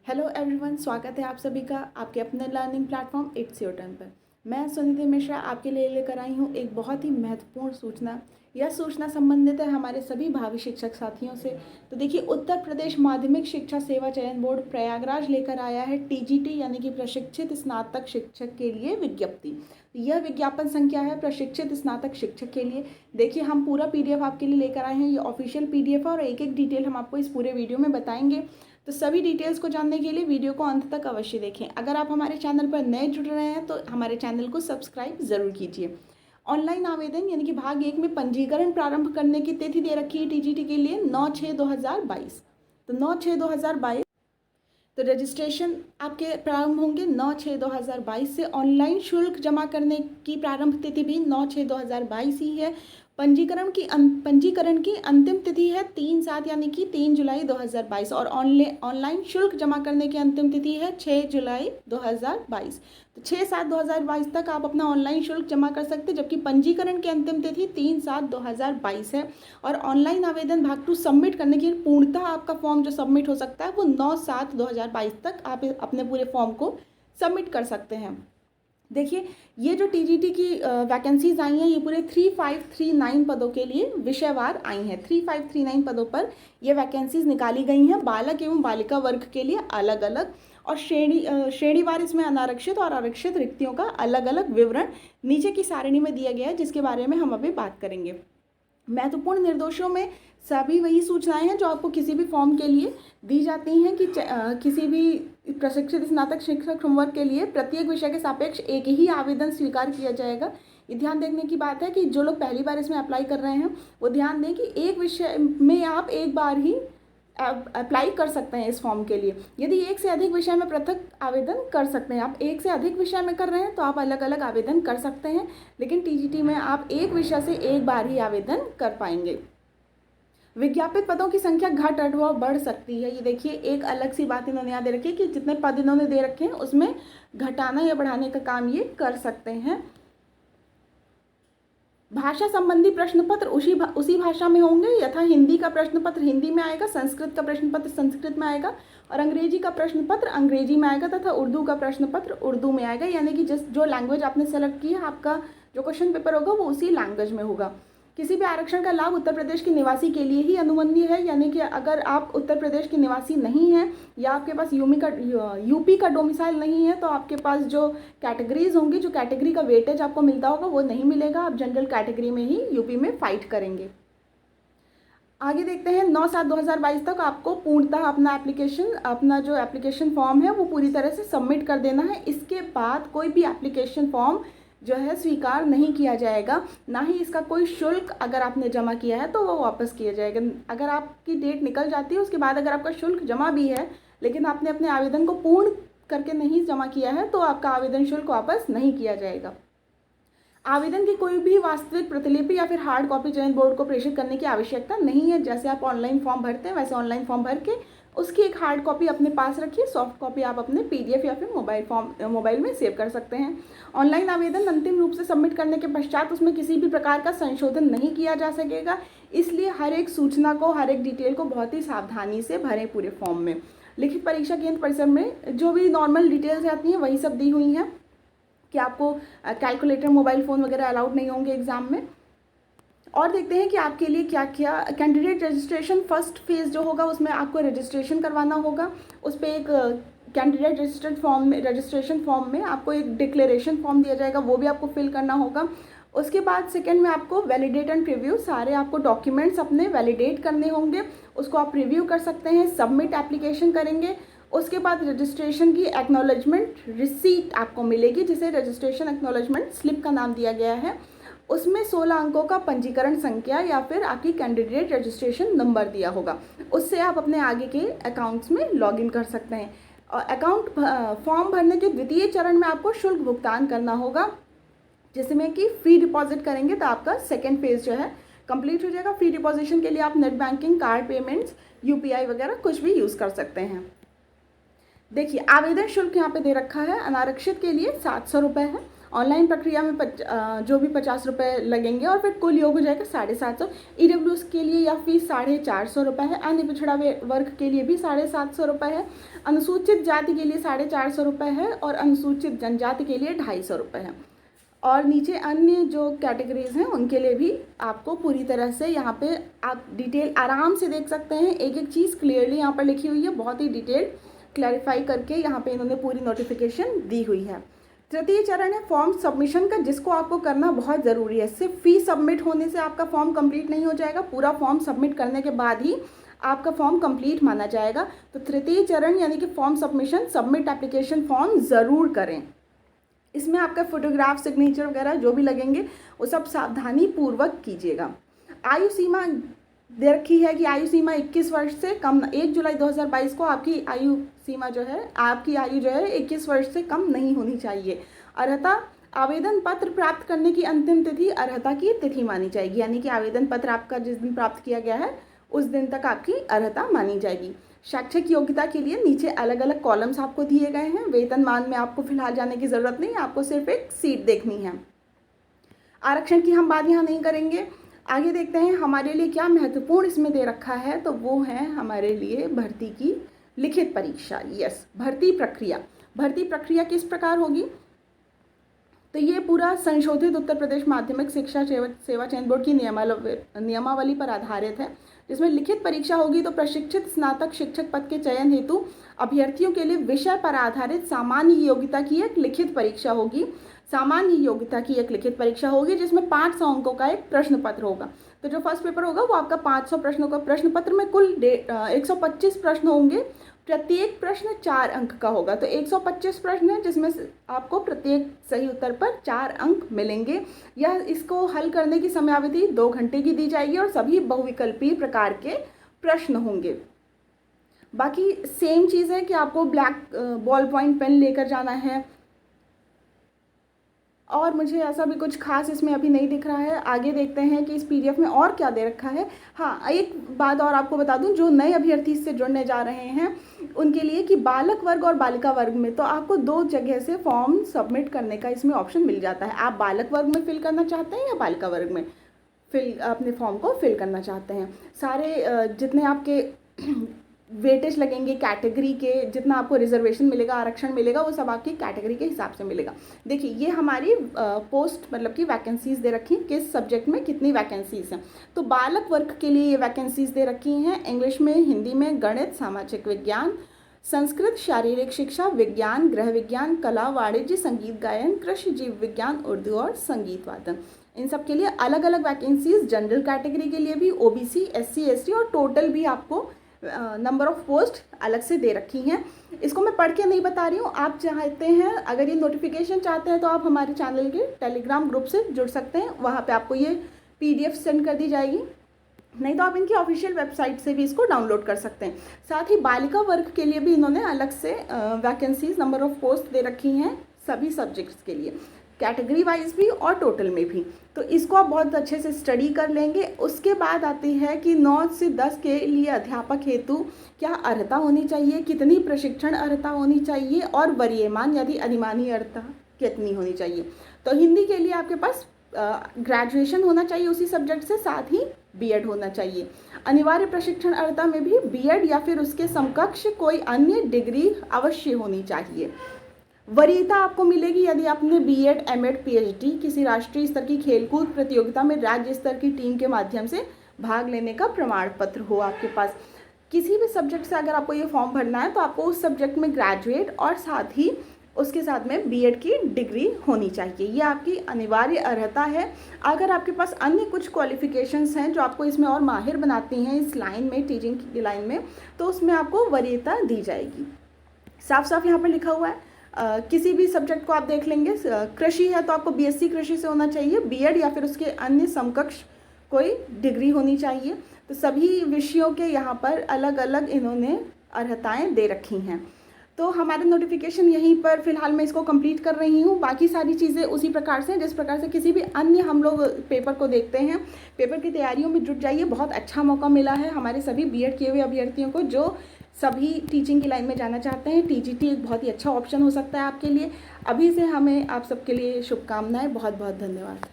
Hello everyone, स्वागत है आप सभी का आपके अपने learning platform it's your turn पर। मैं सुनिधि मिश्रा आपके लिए लेकर आई हूँ एक बहुत ही महत्वपूर्ण सूचना। यह सूचना संबंधित है हमारे सभी भावी शिक्षक साथियों से। तो देखिए, उत्तर प्रदेश माध्यमिक शिक्षा सेवा चयन बोर्ड प्रयागराज लेकर आया है टीजीटी यानी कि प्रशिक्षित स्नातक शिक्षक के लिए विज्ञप्ति। यह विज्ञापन संख्या है प्रशिक्षित स्नातक शिक्षक के लिए। देखिए, हम पूरा पीडीएफ आपके लिए लेकर आए हैं। ये ऑफिशियल पीडीएफ है और एक एक डिटेल हम आपको इस पूरे वीडियो में बताएंगे। तो सभी डिटेल्स को जानने के लिए वीडियो को अंत तक अवश्य देखें। अगर आप हमारे चैनल पर नए जुड़ रहे हैं तो हमारे चैनल को सब्सक्राइब ज़रूर कीजिए। ऑनलाइन आवेदन यानी कि भाग 1 में पंजीकरण प्रारंभ करने की तिथि दे रखी है टीजीटी के लिए 9/6/2022। तो 9/6/2022 तो रजिस्ट्रेशन आपके प्रारंभ होंगे 9/6/2022 से। ऑनलाइन शुल्क जमा करने की प्रारंभ तिथि भी 9/6/2022 ही है। पंजीकरण की अंतिम तिथि है 3/7 यानी कि 3 जुलाई 2022 और ऑनलाइन शुल्क जमा करने की अंतिम तिथि है 6 जुलाई 2022। तो 6/7/2022 तक आप अपना ऑनलाइन शुल्क जमा कर सकते हैं, जबकि पंजीकरण की अंतिम तिथि 3/7/2022 है। और ऑनलाइन आवेदन भाग 2 सबमिट करने की पूर्णतः आपका फॉर्म जो सबमिट हो सकता है वो 9/7/2022 तक आप अपने पूरे फॉर्म को सबमिट कर सकते हैं। देखिए, ये जो टीजीटी की वैकेंसीज आई हैं ये पूरे 3539 पदों के लिए विषयवार आई हैं। 3539 पदों पर ये वैकेंसीज निकाली गई हैं बालक एवं बालिका वर्ग के लिए अलग अलग, और श्रेणीवार इसमें अनारक्षित और आरक्षित रिक्तियों का अलग अलग विवरण नीचे की सारणी में दिया गया है, जिसके बारे में हम अभी बात करेंगे। महत्वपूर्ण निर्देशों में सभी वही सूचनाएं हैं जो आपको किसी भी फॉर्म के लिए दी जाती हैं कि किसी भी प्रशिक्षित स्नातक शिक्षक संवर्ग के लिए प्रत्येक विषय के सापेक्ष एक ही आवेदन स्वीकार किया जाएगा। ये ध्यान देखने की बात है कि जो लोग पहली बार इसमें अप्लाई कर रहे हैं वो ध्यान दें कि एक विषय में आप एक बार ही अप्लाई कर सकते हैं इस फॉर्म के लिए। यदि एक से अधिक विषय में पृथक आवेदन कर सकते हैं, आप एक से अधिक विषय में कर रहे हैं तो आप अलग अलग आवेदन कर सकते हैं, लेकिन टीजीटी में आप एक विषय से एक बार ही आवेदन कर पाएंगे। विज्ञापित पदों की संख्या घट अथवा बढ़ सकती है। ये देखिए, एक अलग सी बात इन्होंने यहाँ दे रखी है कि जितने पद इन्होंने दे रखे हैं उसमें घटाना या बढ़ाने का काम ये कर सकते हैं। भाषा संबंधी प्रश्न पत्र उसी भाषा में होंगे, यथा हिंदी का प्रश्न पत्र हिंदी में आएगा, संस्कृत का प्रश्न पत्र संस्कृत में आएगा और अंग्रेजी का प्रश्न पत्र अंग्रेजी में आएगा तथा उर्दू का प्रश्न पत्र उर्दू में आएगा। यानी कि जो लैंग्वेज आपने सेलेक्ट की है, आपका जो क्वेश्चन पेपर होगा वो उसी लैंग्वेज में होगा। किसी भी आरक्षण का लाभ उत्तर प्रदेश के निवासी के लिए ही अनुबंधी है, यानी कि अगर आप उत्तर प्रदेश के निवासी नहीं हैं या आपके पास यूपी का डोमिसाइल नहीं है तो आपके पास जो कैटेगरीज होंगी, जो कैटेगरी का वेटेज आपको मिलता होगा वो नहीं मिलेगा। आप जनरल कैटेगरी में ही यूपी में फाइट करेंगे। आगे देखते हैं, 9/7/2022 तक आपको पूर्णतः अपना जो एप्लीकेशन फॉर्म है वो पूरी तरह से सबमिट कर देना है। इसके बाद कोई भी एप्लीकेशन फॉर्म जो है स्वीकार नहीं किया जाएगा, ना ही इसका कोई शुल्क अगर आपने जमा किया है तो वो वापस किया जाएगा। अगर आपकी डेट निकल जाती है उसके बाद अगर आपका शुल्क जमा भी है लेकिन आपने अपने आवेदन को पूर्ण करके नहीं जमा किया है तो आपका आवेदन शुल्क वापस नहीं किया जाएगा। आवेदन की कोई भी वास्तविक प्रतिलिपि या फिर हार्ड कॉपी चयन बोर्ड को प्रेषित करने की आवश्यकता नहीं है। जैसे आप ऑनलाइन फॉर्म भरते हैं वैसे ऑनलाइन फॉर्म भर के उसकी एक हार्ड कॉपी अपने पास रखिए। सॉफ्ट कॉपी आप अपने पीडीएफ या फिर मोबाइल में सेव कर सकते हैं। ऑनलाइन आवेदन अंतिम रूप से सबमिट करने के पश्चात उसमें किसी भी प्रकार का संशोधन नहीं किया जा सकेगा, इसलिए हर एक सूचना को, हर एक डिटेल को बहुत ही सावधानी से भरें पूरे फॉर्म में। लिखित परीक्षा केंद्र परिसर में जो भी नॉर्मल डिटेल्स आती हैं वही सब दी हुई हैं कि आपको कैलकुलेटर, मोबाइल फ़ोन वगैरह अलाउड नहीं होंगे एग्ज़ाम में। और देखते हैं कि आपके लिए क्या क्या कैंडिडेट रजिस्ट्रेशन फर्स्ट फेज़ जो होगा उसमें आपको रजिस्ट्रेशन करवाना होगा। उस पर एक कैंडिडेट रजिस्ट्रेशन फॉर्म में आपको एक डिक्लेरेशन फॉर्म दिया जाएगा, वो भी आपको फिल करना होगा। उसके बाद सेकंड में आपको वैलिडेट एंड प्रीव्यू, सारे आपको डॉक्यूमेंट्स अपने वैलिडेट करने होंगे, उसको आप रिव्यू कर सकते हैं, सबमिट एप्लीकेशन करेंगे। उसके बाद रजिस्ट्रेशन की एक्नॉलेजमेंट रिसीट आपको मिलेगी, जिसे रजिस्ट्रेशन एक्नॉलेजमेंट स्लिप का नाम दिया गया है। उसमें 16 अंकों का पंजीकरण संख्या या फिर आपकी कैंडिडेट रजिस्ट्रेशन नंबर दिया होगा, उससे आप अपने आगे के अकाउंट्स में लॉगिन कर सकते हैं। और अकाउंट फॉर्म भरने के द्वितीय चरण में आपको शुल्क भुगतान करना होगा, जिसमें कि फ़ी डिपॉजिट करेंगे तो आपका सेकेंड फेज़ जो है कंप्लीट हो जाएगा। फ़ी डिपॉजिशन के लिए आप net banking, card payments, UPI वगैरह कुछ भी यूज़ कर सकते हैं। देखिए, आवेदन शुल्क यहाँ पे दे रखा है, अनारक्षित के लिए 700 रुपये है, ऑनलाइन प्रक्रिया में जो भी 50 रुपये लगेंगे और फिर कुल योग हो जाएगा 750। ईडब्ल्यूएस के लिए यह फीस 450 रुपये है, अन्य पिछड़ा वर्ग के लिए भी 750 रुपये है, अनुसूचित जाति के लिए 450 रुपये है और अनुसूचित जनजाति के लिए 250 रुपये है। और नीचे अन्य जो कैटेगरीज हैं उनके लिए भी आपको पूरी तरह से यहाँ पे आप डिटेल आराम से देख सकते हैं, एक एक चीज़ क्लियरली यहाँ पर लिखी हुई है, बहुत ही डिटेल क्लैरिफाई करके यहाँ पे इन्होंने पूरी नोटिफिकेशन दी हुई है। तृतीय चरण है फॉर्म सबमिशन का, जिसको आपको करना बहुत ज़रूरी है। सिर्फ फी सबमिट होने से आपका फॉर्म कंप्लीट नहीं हो जाएगा, पूरा फॉर्म सबमिट करने के बाद ही आपका फॉर्म कंप्लीट माना जाएगा। तो तृतीय चरण यानी कि form submission, submit application form ज़रूर करें। इसमें आपका फोटोग्राफ, सिग्नेचर वगैरह जो भी लगेंगे वो सब सावधानी पूर्वक कीजिएगा। आयु सीमा दे रखी है कि आयु सीमा 21 वर्ष से कम, 1 जुलाई 2022 को आपकी आयु सीमा जो है, आपकी आयु जो है 21 वर्ष से कम नहीं होनी चाहिए। अर्हता, आवेदन पत्र प्राप्त करने की अंतिम तिथि अर्हता की तिथि मानी जाएगी, यानी कि आवेदन पत्र आपका जिस दिन प्राप्त किया गया है उस दिन तक आपकी अर्हता मानी जाएगी। शैक्षिक योग्यता के लिए नीचे अलग अलग कॉलम्स आपको दिए गए हैं। वेतनमान में आपको फिलहाल जाने की ज़रूरत नहीं, आपको सिर्फ एक सीट देखनी है। आरक्षण की हम बात यहाँ नहीं करेंगे। आगे देखते हैं हमारे लिए क्या महत्वपूर्ण इसमें दे रखा है, तो वो है हमारे लिए भर्ती की लिखित परीक्षा। यस, भर्ती प्रक्रिया। भर्ती प्रक्रिया किस प्रकार होगी, तो ये पूरा संशोधित उत्तर प्रदेश माध्यमिक शिक्षा सेवा चयन बोर्ड की नियमावली पर आधारित है, जिसमें लिखित परीक्षा होगी। तो प्रशिक्षित स्नातक शिक्षक पद के चयन हेतु अभ्यर्थियों के लिए विषय पर आधारित सामान्य योग्यता की एक लिखित परीक्षा होगी। सामान्य योग्यता की एक लिखित परीक्षा होगी जिसमें 500 अंकों का एक प्रश्न पत्र होगा। तो जो फर्स्ट पेपर होगा वो आपका 500 प्रश्नों का प्रश्न पत्र में कुल 125 प्रश्न होंगे। प्रत्येक प्रश्न 4 अंक का होगा। तो 125 प्रश्न है जिसमें आपको प्रत्येक सही उत्तर पर 4 अंक मिलेंगे। यह इसको हल करने की समयावधि 2 घंटे की दी जाएगी और सभी बहुविकल्पीय प्रकार के प्रश्न होंगे। बाकी सेम चीज़ है कि आपको ब्लैक बॉल पॉइंट पेन लेकर जाना है, और मुझे ऐसा भी कुछ खास इसमें अभी नहीं दिख रहा है। आगे देखते हैं कि इस पीडीएफ में और क्या दे रखा है। हाँ, एक बात और आपको बता दूं, जो नए अभ्यर्थी इससे जुड़ने जा रहे हैं उनके लिए कि बालक वर्ग और बालिका वर्ग में तो आपको 2 जगह से फॉर्म सबमिट करने का इसमें ऑप्शन मिल जाता है। आप बालक वर्ग में फिल करना चाहते हैं या बालिका वर्ग में अपने फॉर्म को फिल करना चाहते हैं। सारे जितने आपके वेटेज लगेंगे कैटेगरी के, जितना आपको रिजर्वेशन मिलेगा, आरक्षण मिलेगा, वो सब आपकी कैटेगरी के हिसाब से मिलेगा। देखिए, ये हमारी पोस्ट मतलब कि वैकेंसीज़ दे रखी हैं, किस सब्जेक्ट में कितनी वैकेंसीज़ हैं। तो बालक वर्ग के लिए ये वैकेंसीज़ दे रखी हैं इंग्लिश में, हिंदी में, गणित, सामाजिक विज्ञान, संस्कृत, शारीरिक शिक्षा, विज्ञान, गृह विज्ञान, कला, वाणिज्य, संगीत गायन, कृषि, जीव विज्ञान, उर्दू और संगीत वादन। इन सब के लिए अलग अलग वैकेंसीज़, जनरल कैटेगरी के लिए भी, ओबीसी, एससी, एसटी और टोटल भी आपको नंबर ऑफ पोस्ट अलग से दे रखी हैं। इसको मैं पढ़ के नहीं बता रही हूँ। आप चाहते हैं, अगर ये नोटिफिकेशन चाहते हैं तो आप हमारे चैनल के टेलीग्राम ग्रुप से जुड़ सकते हैं, वहाँ पे आपको ये पीडीएफ सेंड कर दी जाएगी। नहीं तो आप इनकी ऑफिशियल वेबसाइट से भी इसको डाउनलोड कर सकते हैं। साथ ही बालिका वर्ग के लिए भी इन्होंने अलग से वैकेंसीज, नंबर ऑफ पोस्ट दे रखी हैं सभी सब्जेक्ट्स के लिए, कैटेगरी वाइज भी और टोटल में भी। तो इसको आप बहुत अच्छे से स्टडी कर लेंगे। उसके बाद आती है कि 9 से 10 के लिए अध्यापक हेतु क्या अर्हता होनी चाहिए, कितनी प्रशिक्षण अर्हता होनी चाहिए और वरीयमान यदि अधिमानी अर्हता कितनी होनी चाहिए। तो हिंदी के लिए आपके पास ग्रेजुएशन होना चाहिए उसी सब्जेक्ट से, साथ ही बीएड होना चाहिए। अनिवार्य प्रशिक्षण अर्हता में भी बीएड या फिर उसके समकक्ष कोई अन्य डिग्री अवश्य होनी चाहिए। वरीयता आपको मिलेगी यदि आपने बीएड, एमएड, पीएचडी, किसी राष्ट्रीय स्तर की खेलकूद प्रतियोगिता में राज्य स्तर की टीम के माध्यम से भाग लेने का प्रमाण पत्र हो आपके पास। किसी भी सब्जेक्ट से अगर आपको ये फॉर्म भरना है तो आपको उस सब्जेक्ट में ग्रेजुएट और साथ ही उसके साथ में बीएड की डिग्री होनी चाहिए। ये आपकी अनिवार्य अर्हता है। अगर आपके पास अन्य कुछ क्वालिफिकेशंस हैं जो आपको इसमें और माहिर बनाती हैं इस लाइन में, टीचिंग की लाइन में, तो उसमें आपको वरीयता दी जाएगी। साफ साफ यहाँ पर लिखा हुआ है। किसी भी सब्जेक्ट को आप देख लेंगे, कृषि है तो आपको बीएससी कृषि से होना चाहिए, बीएड या फिर उसके अन्य समकक्ष कोई डिग्री होनी चाहिए। तो सभी विषयों के यहाँ पर अलग अलग इन्होंने अर्हताएं दे रखी हैं। तो हमारे नोटिफिकेशन यहीं पर फ़िलहाल मैं इसको कंप्लीट कर रही हूँ। बाकी सारी चीज़ें उसी प्रकार से जिस प्रकार से किसी भी अन्य हम लोग पेपर को देखते हैं। पेपर की तैयारियों में जुट जाइए, बहुत अच्छा मौका मिला है हमारे सभी बीएड किए हुए अभ्यर्थियों को जो सभी टीचिंग की लाइन में जाना चाहते हैं। टीजीटी एक बहुत ही अच्छा ऑप्शन हो सकता है आपके लिए। अभी से हमें आप सबके लिए शुभकामनाएं। बहुत बहुत धन्यवाद।